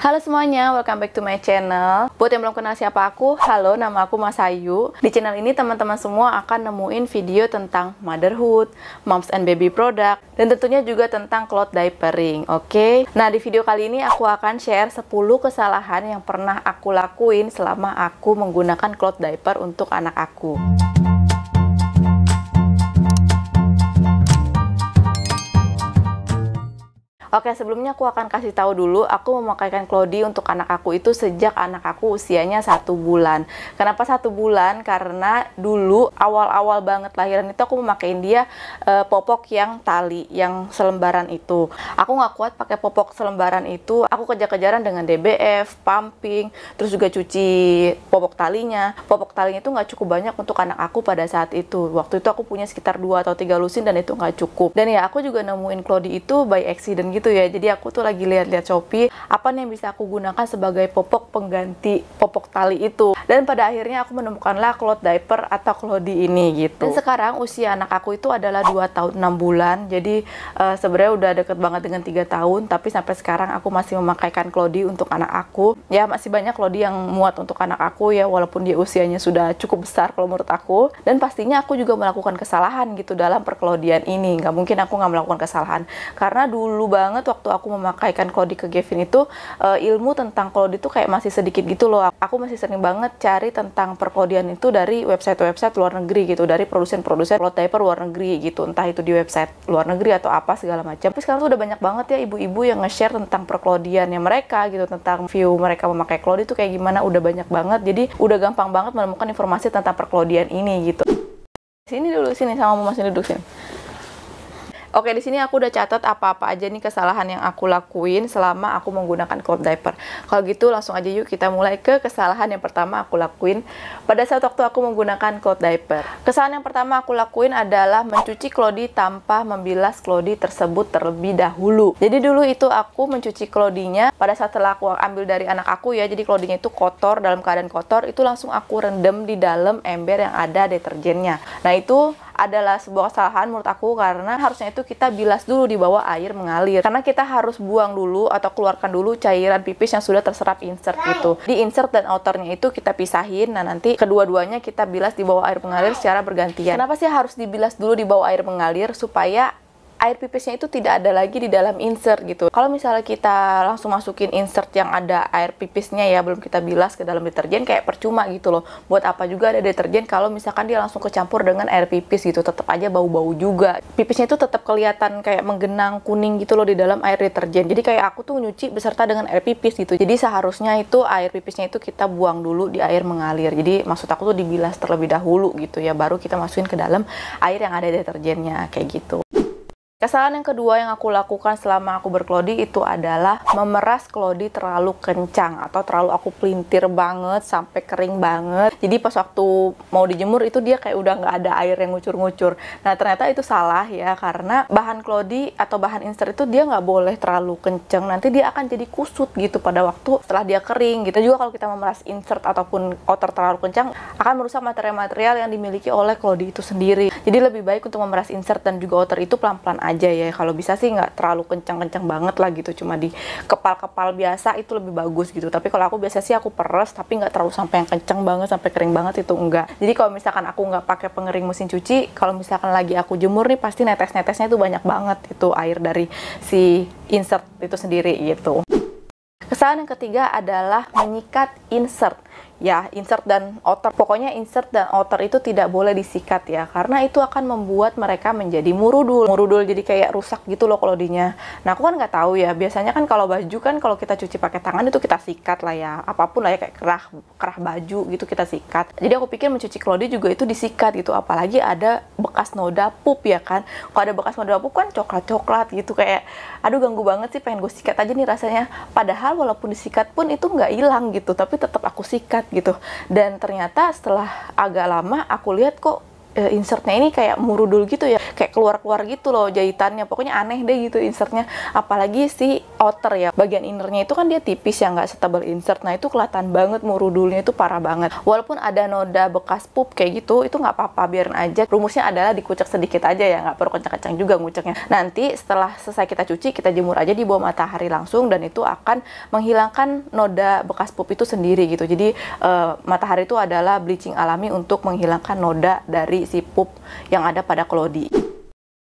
Halo semuanya, welcome back to my channel. Buat yang belum kenal siapa aku, halo, nama aku Mas Ayu. Di channel ini teman-teman semua akan nemuin video tentang motherhood, moms and baby product, dan tentunya juga tentang cloth diapering, oke? Nah, di video kali ini aku akan share 10 kesalahan yang pernah aku lakuin selama aku menggunakan cloth diaper untuk anak aku. Oke, sebelumnya aku akan kasih tahu dulu, aku memakaikan Cloudy untuk anak aku itu sejak anak aku usianya 1 bulan. Kenapa 1 bulan? Karena dulu awal-awal banget lahiran itu aku memakai dia popok yang tali, yang selembaran itu. Aku nggak kuat pakai popok selembaran itu, aku kejar-kejaran dengan DBF, pumping, terus juga cuci popok talinya. Popok talinya itu nggak cukup banyak untuk anak aku pada saat itu. Waktu itu aku punya sekitar 2 atau 3 lusin dan itu nggak cukup. Dan ya aku juga nemuin Cloudy itu by accident gitu ya. Jadi aku tuh lagi lihat-lihat Shopee apa nih yang bisa aku gunakan sebagai popok pengganti popok tali itu. Dan pada akhirnya aku menemukanlah cloth diaper atau Cloudy ini gitu. Dan sekarang usia anak aku itu adalah 2 tahun 6 bulan. Jadi sebenarnya udah deket banget dengan 3 tahun, tapi sampai sekarang aku masih memakaikan Cloudy untuk anak aku. Ya masih banyak Cloudy yang muat untuk anak aku ya, walaupun dia usianya sudah cukup besar kalau menurut aku. Dan pastinya aku juga melakukan kesalahan gitu dalam perkelodian ini. Nggak mungkin aku nggak melakukan kesalahan. Karena dulu banget waktu aku memakaikan Cloudy ke Gavin itu ilmu tentang Cloudy itu kayak masih sedikit gitu loh. Aku masih sering banget cari tentang perkelodian itu dari website-website luar negeri gitu, dari produsen-produsen cloth diaper luar negeri gitu, entah itu di website luar negeri atau apa segala macam. Tapi sekarang tuh udah banyak banget ya ibu-ibu yang nge-share tentang perkelodiannya mereka gitu, tentang view mereka memakai Cloudy itu kayak gimana, udah banyak banget. Jadi udah gampang banget menemukan informasi tentang perkelodian ini gitu. Sini dulu, sini sama mama, sini duduk sini. Oke, di sini aku udah catat apa-apa aja nih kesalahan yang aku lakuin selama aku menggunakan cloth diaper. Kalau gitu langsung aja yuk kita mulai ke kesalahan yang pertama aku lakuin pada saat waktu aku menggunakan cloth diaper. Kesalahan yang pertama aku lakuin adalah mencuci Cloudy tanpa membilas Cloudy tersebut terlebih dahulu. Jadi dulu itu aku mencuci Cloudy-nya pada saat setelah aku ambil dari anak aku ya. Jadi Cloudy-nya itu kotor, dalam keadaan kotor, itu langsung aku rendam di dalam ember yang ada deterjennya. Nah, itu adalah sebuah kesalahan menurut aku, karena harusnya itu kita bilas dulu di bawah air mengalir, karena kita harus buang dulu atau keluarkan dulu cairan pipis yang sudah terserap insert gitu. Di insert dan outernya itu kita pisahin. Nah, nanti kedua-duanya kita bilas di bawah air mengalir secara bergantian. Kenapa sih harus dibilas dulu di bawah air mengalir? Supaya air pipisnya itu tidak ada lagi di dalam insert gitu. Kalau misalnya kita langsung masukin insert yang ada air pipisnya ya, belum kita bilas ke dalam deterjen, kayak percuma gitu loh. Buat apa juga ada deterjen kalau misalkan dia langsung kecampur dengan air pipis gitu, tetap aja bau-bau juga. Pipisnya itu tetap kelihatan kayak menggenang kuning gitu loh di dalam air deterjen. Jadi kayak aku tuh nyuci beserta dengan air pipis gitu. Jadi seharusnya itu air pipisnya itu kita buang dulu di air mengalir. Jadi maksud aku tuh dibilas terlebih dahulu gitu ya, baru kita masukin ke dalam air yang ada deterjennya kayak gitu. Kesalahan yang kedua yang aku lakukan selama aku berkelodi itu adalah memeras Cloudy terlalu kencang atau terlalu aku pelintir banget sampai kering banget. Jadi pas waktu mau dijemur itu dia kayak udah nggak ada air yang ngucur-ngucur. Nah, ternyata itu salah ya, karena bahan Cloudy atau bahan insert itu dia nggak boleh terlalu kenceng. Nanti dia akan jadi kusut gitu pada waktu setelah dia kering gitu. Juga kalau kita memeras insert ataupun outer terlalu kencang akan merusak material-material yang dimiliki oleh Cloudy itu sendiri. Jadi lebih baik untuk memeras insert dan juga outer itu pelan-pelan aja ya. Kalau bisa sih nggak terlalu kencang-kencang banget lah gitu, cuma di kepal-kepal biasa itu lebih bagus gitu. Tapi kalau aku biasa sih aku peres, tapi nggak terlalu sampai yang kencang banget sampai kering banget, itu enggak. Jadi kalau misalkan aku nggak pakai pengering mesin cuci, kalau misalkan lagi aku jemur nih pasti netes-netesnya itu banyak banget itu air dari si insert itu sendiri gitu. Kesalahan yang ketiga adalah menyikat insert. Ya, insert dan outer. Pokoknya insert dan outer itu tidak boleh disikat ya, karena itu akan membuat mereka menjadi murudul. Murudul jadi kayak rusak gitu loh Cloudy-nya. Nah, aku kan nggak tahu ya. Biasanya kan kalau baju kan kalau kita cuci pakai tangan itu kita sikat lah ya. Apapun lah ya, kayak kerah baju gitu kita sikat. Jadi aku pikir mencuci Cloudy juga itu disikat gitu. Apalagi ada bekas noda pup ya kan. Kalau ada bekas noda pup kan coklat-coklat gitu, kayak aduh ganggu banget sih, pengen gue sikat aja nih rasanya. Padahal walaupun disikat pun itu nggak hilang gitu, tapi tetap aku sikat gitu. Dan ternyata setelah agak lama aku lihat kok insertnya ini kayak murudul gitu ya, kayak keluar-keluar gitu loh jahitannya, pokoknya aneh deh gitu insertnya. Apalagi si outer ya, bagian innernya itu kan dia tipis ya, nggak setebal insert. Nah itu kelihatan banget murudulnya, itu parah banget. Walaupun ada noda bekas pup kayak gitu, itu nggak apa-apa, biarin aja. Rumusnya adalah dikucek sedikit aja ya, nggak perlu kencang-kencang juga nguceknya. Nanti setelah selesai kita cuci, kita jemur aja di bawah matahari langsung, dan itu akan menghilangkan noda bekas pup itu sendiri gitu. Jadi matahari itu adalah bleaching alami untuk menghilangkan noda dari si pup yang ada pada kelodi.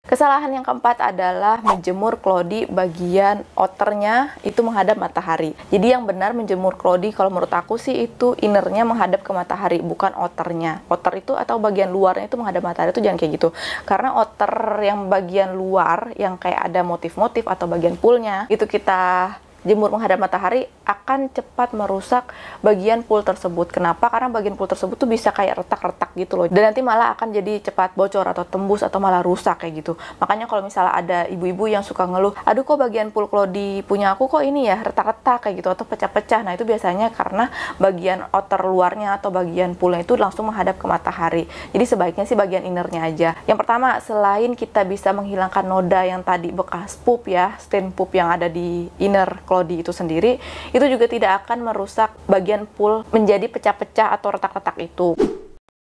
Kesalahan yang keempat adalah menjemur kelodi bagian outernya itu menghadap matahari. Jadi yang benar menjemur kelodi kalau menurut aku sih itu innernya menghadap ke matahari, bukan outernya. Outer itu atau bagian luarnya itu menghadap matahari itu jangan kayak gitu. Karena outer yang bagian luar yang kayak ada motif-motif atau bagian poolnya itu kita jemur menghadap matahari akan cepat merusak bagian pool tersebut. Kenapa? Karena bagian pool tersebut tuh bisa kayak retak-retak gitu loh. Dan nanti malah akan jadi cepat bocor atau tembus atau malah rusak kayak gitu. Makanya kalau misalnya ada ibu-ibu yang suka ngeluh, aduh kok bagian pool kelodi punya aku kok ini ya retak-retak kayak gitu atau pecah-pecah. Nah itu biasanya karena bagian outer luarnya atau bagian poolnya itu langsung menghadap ke matahari. Jadi sebaiknya sih bagian innernya aja. Yang pertama, selain kita bisa menghilangkan noda yang tadi bekas pup ya, stain pup yang ada di inner kelodi itu sendiri, itu juga tidak akan merusak bagian pool menjadi pecah-pecah atau retak-retak itu.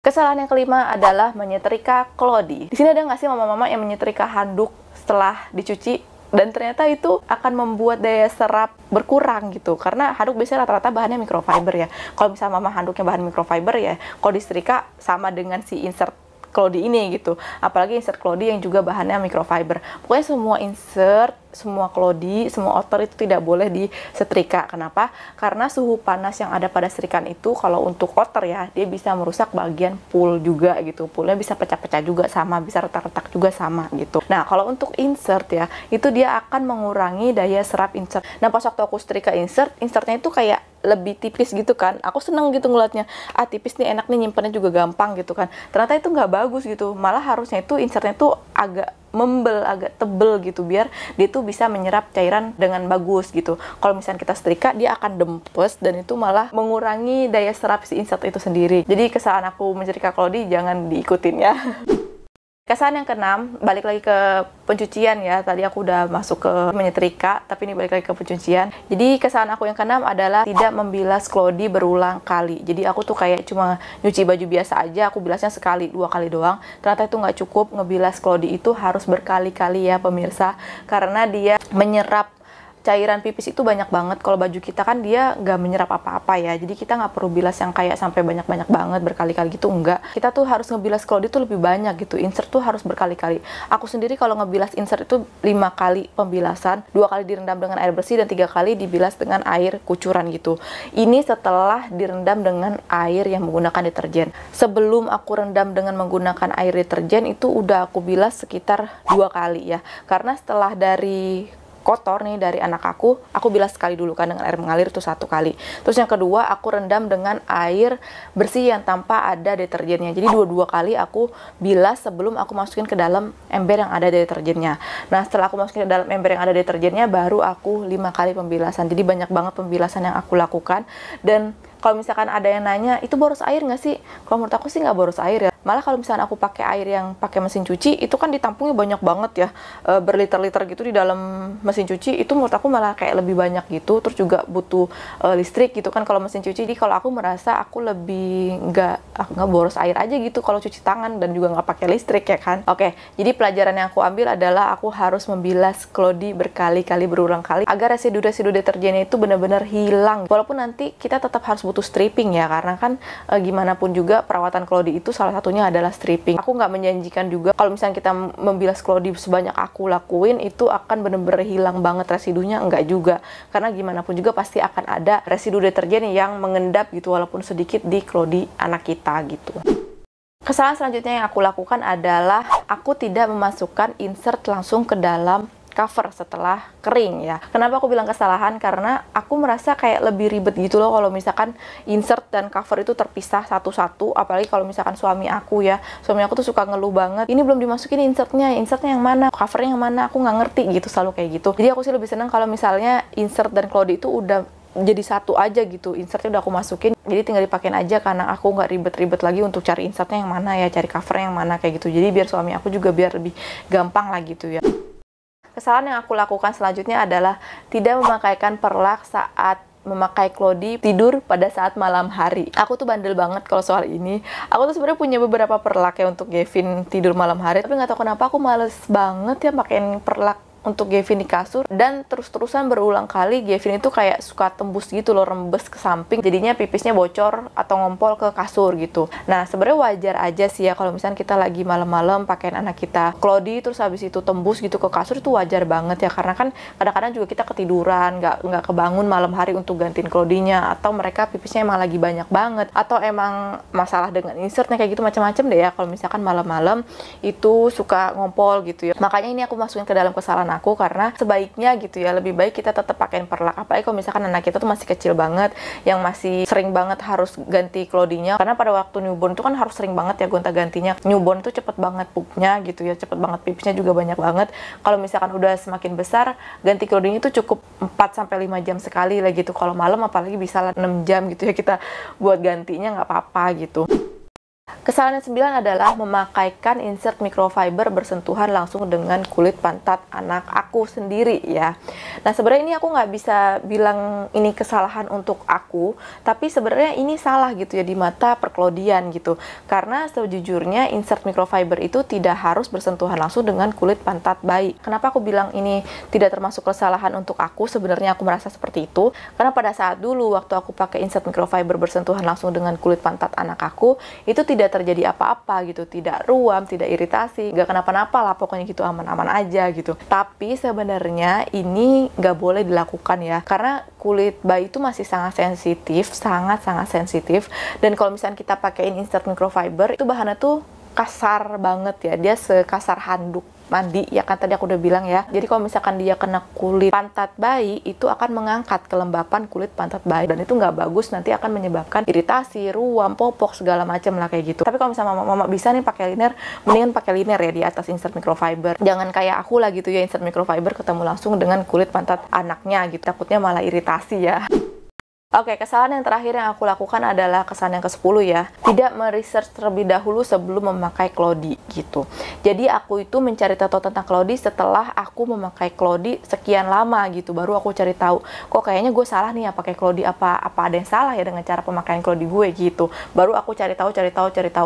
Kesalahan yang kelima adalah menyetrika kelodi. Di sini ada nggak sih mama-mama yang menyetrika handuk setelah dicuci dan ternyata itu akan membuat daya serap berkurang gitu, karena handuk biasanya rata-rata bahannya microfiber ya. Kalau misalnya mama handuknya bahan microfiber ya, kalau disetrika sama dengan si insert kelodi ini gitu, apalagi insert kelodi yang juga bahannya microfiber. Pokoknya semua insert, semua kelodi, semua outer itu tidak boleh disetrika. Kenapa? Karena suhu panas yang ada pada setrikaan itu kalau untuk outer ya, dia bisa merusak bagian pool juga gitu. Poolnya bisa pecah-pecah juga sama, bisa retak-retak juga sama gitu. Nah kalau untuk insert ya, itu dia akan mengurangi daya serap insert. Nah pas waktu aku setrika insertnya itu kayak lebih tipis gitu kan, aku seneng gitu ngeliatnya, tipis nih, enak nih, nyimpannya juga gampang gitu kan. Ternyata itu nggak bagus gitu, malah harusnya itu insertnya tuh agak membel, agak tebel gitu, biar dia tuh bisa menyerap cairan dengan bagus gitu. Kalau misalnya kita setrika, dia akan dempes dan itu malah mengurangi daya serap si insert itu sendiri. Jadi kesalahan aku menyetrika kelodi jangan diikutin ya. Kesalahan yang keenam, balik lagi ke pencucian ya. Tadi aku udah masuk ke menyetrika, tapi ini balik lagi ke pencucian. Jadi kesalahan aku yang keenam adalah tidak membilas kelodi berulang kali. Jadi aku tuh kayak cuma nyuci baju biasa aja, aku bilasnya sekali, 2 kali doang. Ternyata itu nggak cukup, ngebilas kelodi itu harus berkali-kali ya pemirsa. Karena dia menyerap cairan pipis itu banyak banget. Kalau baju kita kan dia nggak menyerap apa-apa ya, jadi kita nggak perlu bilas yang kayak sampai banyak-banyak banget berkali-kali gitu, enggak. Kita tuh harus ngebilas kelodi itu lebih banyak gitu, insert tuh harus berkali-kali. Aku sendiri kalau ngebilas insert itu 5 kali pembilasan, 2 kali direndam dengan air bersih dan 3 kali dibilas dengan air kucuran gitu. Ini setelah direndam dengan air yang menggunakan deterjen. Sebelum aku rendam dengan menggunakan air deterjen itu udah aku bilas sekitar 2 kali ya, karena setelah dari kotor nih dari anak aku bilas sekali dulu kan dengan air mengalir itu 1 kali. Terus yang kedua aku rendam dengan air bersih yang tanpa ada deterjennya. Jadi 2 kali aku bilas sebelum aku masukin ke dalam ember yang ada deterjennya. Nah setelah aku masukin ke dalam ember yang ada deterjennya baru aku 5 kali pembilasan. Jadi banyak banget pembilasan yang aku lakukan. Dan kalau misalkan ada yang nanya, itu boros air nggak sih? Kalau menurut aku sih nggak boros air ya. Malah kalau misalkan aku pakai air yang pakai mesin cuci, itu kan ditampungnya banyak banget ya, berliter-liter gitu di dalam mesin cuci. Itu menurut aku malah kayak lebih banyak gitu. Terus juga butuh listrik gitu kan kalau mesin cuci. Jadi kalau aku merasa aku lebih nggak boros air aja gitu kalau cuci tangan dan juga nggak pakai listrik ya kan. Oke, jadi pelajaran yang aku ambil adalah aku harus membilas kelodi berkali-kali, berulang kali agar residu-residu deterjennya itu benar-benar hilang. Walaupun nanti kita tetap harus butuh stripping ya, karena kan gimana pun juga perawatan kelodi itu salah satunya adalah stripping. Aku nggak menjanjikan juga kalau misalnya kita membilas kelodi sebanyak aku lakuin itu akan bener-bener hilang banget residunya, enggak juga. Karena gimana pun juga pasti akan ada residu deterjen yang mengendap gitu walaupun sedikit di kelodi anak kita gitu. Kesalahan selanjutnya yang aku lakukan adalah aku tidak memasukkan insert langsung ke dalam cover setelah kering ya. Kenapa aku bilang kesalahan? Karena aku merasa kayak lebih ribet gitu loh kalau misalkan insert dan cover itu terpisah satu-satu, apalagi kalau misalkan suami aku ya. Suami aku tuh suka ngeluh banget, ini belum dimasukin insertnya yang mana, covernya yang mana, aku nggak ngerti gitu, selalu kayak gitu. Jadi aku sih lebih senang kalau misalnya insert dan kelodi itu udah jadi satu aja gitu, insertnya udah aku masukin, jadi tinggal dipakein aja karena aku nggak ribet-ribet lagi untuk cari insertnya yang mana ya, cari covernya yang mana kayak gitu. Jadi biar suami aku juga biar lebih gampang lah gitu ya. Kesalahan yang aku lakukan selanjutnya adalah tidak memakaikan perlak saat memakai Clody tidur pada saat malam hari. Aku tuh bandel banget kalau soal ini. Aku tuh sebenarnya punya beberapa perlak ya untuk Gavin tidur malam hari, tapi nggak tahu kenapa aku males banget ya pakein perlak untuk Gavin di kasur, dan terus-terusan berulang kali Gavin itu kayak suka tembus gitu loh, rembes ke samping, jadinya pipisnya bocor atau ngompol ke kasur gitu. Nah sebenarnya wajar aja sih ya kalau misalnya kita lagi malam-malam pakaian anak kita Clody terus habis itu tembus gitu ke kasur, itu wajar banget ya, karena kan kadang-kadang juga kita ketiduran, nggak kebangun malam hari untuk gantiin Clody-nya, atau mereka pipisnya emang lagi banyak banget, atau emang masalah dengan insertnya kayak gitu, macam-macam deh ya kalau misalkan malam-malam itu suka ngompol gitu ya. Makanya ini aku masukin ke dalam kesalahan aku, karena sebaiknya gitu ya, lebih baik kita tetap pakein perlak, apalagi kalau misalkan anak kita tuh masih kecil banget yang masih sering banget harus ganti Clody-nya, karena pada waktu newborn itu kan harus sering banget ya gonta-gantinya. Newborn tuh cepet banget pupnya gitu ya, cepet banget pipisnya juga banyak banget. Kalau misalkan udah semakin besar, ganti Clody-nya tuh cukup 4-5 jam sekali lah gitu. Kalau malam apalagi bisa 6 jam gitu ya kita buat gantinya, nggak apa-apa gitu. Kesalahan yang 9 adalah memakaikan insert microfiber bersentuhan langsung dengan kulit pantat anak aku sendiri ya. Nah sebenarnya ini aku nggak bisa bilang ini kesalahan untuk aku, tapi sebenarnya ini salah gitu ya di mata perkelodian gitu. Karena sejujurnya insert microfiber itu tidak harus bersentuhan langsung dengan kulit pantat bayi. Kenapa aku bilang ini tidak termasuk kesalahan untuk aku? Sebenarnya aku merasa seperti itu karena pada saat dulu waktu aku pakai insert microfiber bersentuhan langsung dengan kulit pantat anak aku, itu tidak terjadi apa-apa gitu, tidak ruam, tidak iritasi, nggak kenapa-napa lah, pokoknya gitu aman-aman aja gitu. Tapi sebenarnya ini nggak boleh dilakukan ya, karena kulit bayi itu masih sangat sensitif, sangat-sangat sensitif, dan kalau misalnya kita pakaiin insert microfiber, itu bahannya tuh kasar banget ya, dia sekasar handuk mandi ya kan, tadi aku udah bilang ya. Jadi kalau misalkan dia kena kulit pantat bayi, itu akan mengangkat kelembapan kulit pantat bayi, dan itu nggak bagus, nanti akan menyebabkan iritasi, ruam, popok, segala macam lah kayak gitu. Tapi kalau misalnya mama bisa nih pakai liner, mendingan pakai liner ya di atas insert microfiber. Jangan kayak aku lah gitu ya, insert microfiber ketemu langsung dengan kulit pantat anaknya gitu, takutnya malah iritasi ya. Oke, kesalahan yang terakhir yang aku lakukan adalah kesalahan yang ke-10 ya. Tidak meresearch terlebih dahulu sebelum memakai Clody gitu. Jadi aku itu mencari tahu tentang Clody setelah aku memakai Clody sekian lama gitu. Baru aku cari tahu, kok kayaknya gue salah nih ya pakai Clody, apa ada yang salah ya dengan cara pemakaian Clody gue gitu. Baru aku cari tahu.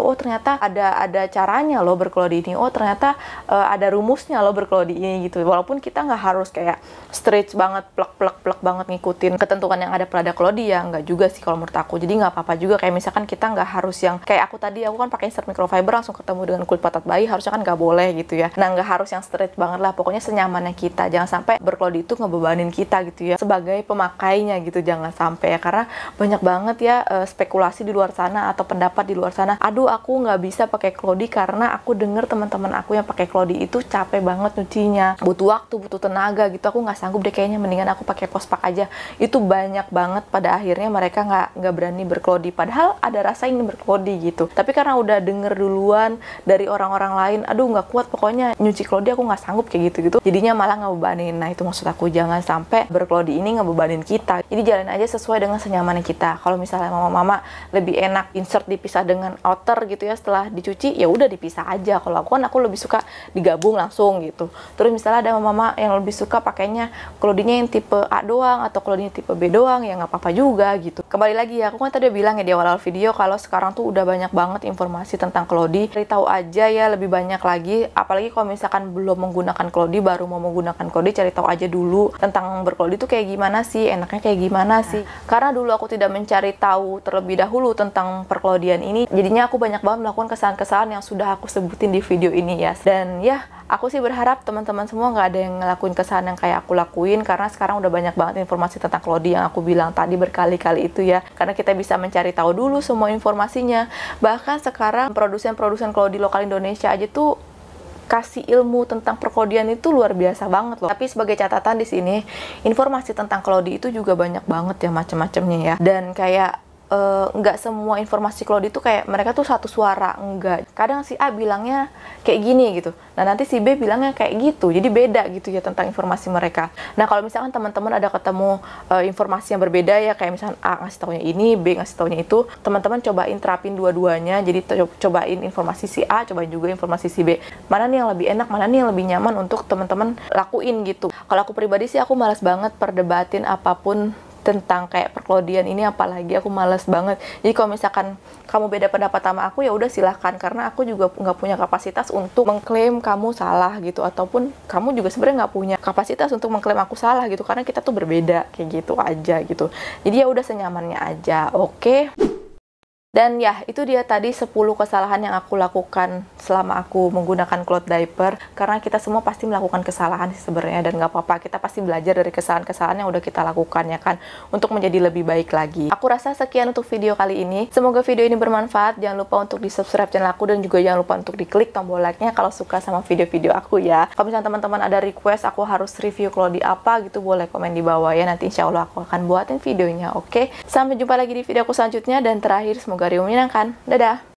Oh, ternyata ada caranya loh berkelodi ini. Oh, ternyata ada rumusnya loh berkelodi ini gitu. Walaupun kita nggak harus kayak stretch banget, plek banget ngikutin ketentuan yang ada pada Clody ya, nggak juga sih kalau menurut aku. Jadi nggak apa-apa juga, kayak misalkan kita nggak harus yang kayak aku tadi, aku kan pakai insert microfiber langsung ketemu dengan kulit pantat bayi, harusnya kan nggak boleh gitu ya. Nah nggak harus yang straight banget lah, pokoknya senyamannya kita, jangan sampai berkelodi itu ngebebanin kita gitu ya sebagai pemakainya gitu, jangan sampai ya, karena banyak banget ya spekulasi di luar sana atau pendapat di luar sana, aduh aku nggak bisa pakai Clody karena aku denger teman-teman aku yang pakai Clody itu capek banget nyucinya, butuh waktu, butuh tenaga gitu, aku nggak sanggup deh kayaknya, mendingan aku pakai pospak aja. Itu banyak banget pada akhirnya mereka nggak berani berkelodi, padahal ada rasa ingin berkelodi gitu, tapi karena udah denger duluan dari orang-orang lain, aduh nggak kuat pokoknya nyuci Clody, aku nggak sanggup kayak gitu jadinya malah ngebebanin. Nah itu maksud aku, jangan sampai berkelodi ini ngebebanin kita, jadi jalan aja sesuai dengan senyamannya kita. Kalau misalnya mama-mama lebih enak insert dipisah dengan outer gitu ya setelah dicuci, ya udah dipisah aja. Kalau aku lebih suka digabung langsung gitu. Terus misalnya ada mama yang lebih suka pakainya Clody-nya yang tipe A doang atau Clody-nya tipe B doang, ya nggak apa-apa juga gitu. Kembali lagi ya, aku kan tadi bilang ya di awal video kalau sekarang tuh udah banyak banget informasi tentang Clody. Cari tahu aja ya lebih banyak lagi, apalagi kalau misalkan belum menggunakan Clody, baru mau menggunakan Clody, cari tahu aja dulu tentang berkelodi itu kayak gimana sih, enaknya kayak gimana sih. Karena dulu aku tidak mencari tahu terlebih dahulu tentang perkelodian ini, jadinya aku banyak banget melakukan kesalahan-kesalahan yang sudah aku sebutin di video ini ya. Dan ya, aku sih berharap teman-teman semua nggak ada yang ngelakuin kesalahan yang kayak aku lakuin, karena sekarang udah banyak banget informasi tentang Clody yang aku bilang tadi berkali-kali itu ya, karena kita bisa mencari tahu dulu semua informasinya. Bahkan sekarang produsen-produsen Clody lokal Indonesia aja tuh kasih ilmu tentang perkelodian itu luar biasa banget loh. Tapi sebagai catatan di sini, informasi tentang Clody itu juga banyak banget ya macam-macamnya ya. Dan kayak nggak semua informasi Claudia itu kayak mereka tuh satu suara, enggak. Kadang si A bilangnya kayak gini gitu, nah nanti si B bilangnya kayak gitu, jadi beda gitu ya tentang informasi mereka. Nah kalau misalkan teman-teman ada ketemu informasi yang berbeda ya, kayak misalkan A ngasih taunya ini, B ngasih taunya itu, teman-teman cobain terapin dua-duanya. Jadi cobain informasi si A, cobain juga informasi si B. Mana nih yang lebih enak, mana nih yang lebih nyaman untuk teman-teman lakuin gitu. Kalau aku pribadi sih aku malas banget perdebatin apapun tentang kayak perkelodian ini, apalagi aku males banget. Jadi kalau misalkan kamu beda pendapat sama aku, ya udah silahkan, karena aku juga nggak punya kapasitas untuk mengklaim kamu salah gitu, ataupun kamu juga sebenarnya nggak punya kapasitas untuk mengklaim aku salah gitu, karena kita tuh berbeda kayak gitu aja gitu. Jadi ya udah senyamannya aja, oke? Dan ya, itu dia tadi 10 kesalahan yang aku lakukan selama aku menggunakan cloth diaper. Karena kita semua pasti melakukan kesalahan sebenarnya, dan nggak apa-apa, kita pasti belajar dari kesalahan-kesalahan yang udah kita lakukan ya kan, untuk menjadi lebih baik lagi. Aku rasa sekian untuk video kali ini. Semoga video ini bermanfaat. Jangan lupa untuk di-subscribe channel aku, dan juga jangan lupa untuk diklik tombol like-nya kalau suka sama video-video aku ya. Kalau misalnya teman-teman ada request aku harus review Cloudy apa gitu, boleh komen di bawah ya. Nanti insya Allah aku akan buatin videonya, oke? Sampai jumpa lagi di video aku selanjutnya, dan terakhir semoga hari menyenangkan. Dadah!